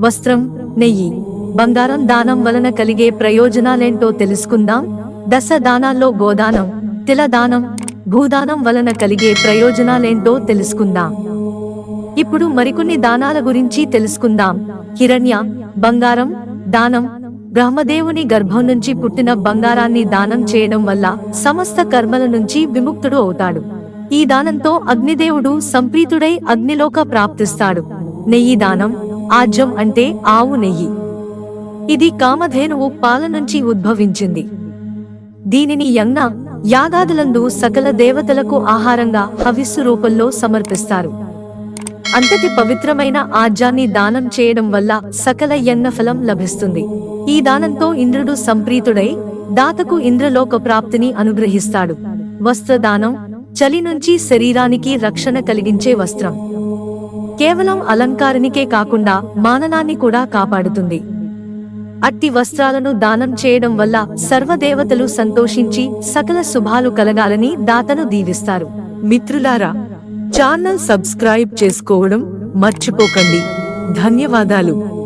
వస్త్రం, నెయ్యి, బంగారం దానం వలన కలిగే ప్రయోజనాలేంటో తెలుసుకుందాం. దశ దానాల్లో గోదానం, తిలదానం, భూదానం వలన కలిగే ప్రయోజనాలేంటో తెలుసుకుందాం. ఇప్పుడు మరికొన్ని దానాల గురించి తెలుసుకుందాం. హిరణ్య, బంగారం దానం. బ్రహ్మదేవుని గర్భం నుంచి పుట్టిన బంగారాన్ని దానం చేయడం వల్ల సమస్త కర్మల నుంచి విముక్తుడు అవుతాడు. ఈ దానంతో అగ్నిదేవుడు సంప్రీతుడై అగ్నిలోక ప్రాప్తిస్తాడు. నెయ్యి దానం. ఆజ్యం అంటే ఆవు నెయ్యి. ఇది కామధేనువు పాల నుంచి ఉద్భవించింది. దీనిని యజ్ఞ యాగాదులందు సకల దేవతలకు ఆహారంగా హవిస్సు రూపంలో సమర్పిస్తారు. అంతటి పవిత్రమైన ఆజ్యాన్ని దానం చేయడం వల్ల సకల యజ్ఞఫలం లభిస్తుంది. ఈ దానంతో ఇంద్రుడు సంప్రీతుడై దాతకు ఇంద్రలోక ప్రాప్తిని అనుగ్రహిస్తాడు. వస్త్రదానం. చలి నుంచి శరీరానికి రక్షణ కలిగించే వస్త్రం కేవలం అలంకారానికే కాకుండా మాననాన్ని కూడా కాపాడుతుంది. అట్టి వస్త్రాలను దానం చేయడం వల్ల సర్వదేవతలు సంతోషించి సకల శుభాలు కలగాలని దాతను దీవిస్తారు. మిత్రులారా, ఛానల్ సబ్స్క్రైబ్ చేసుకోవడం మర్చిపోకండి. ధన్యవాదాలు.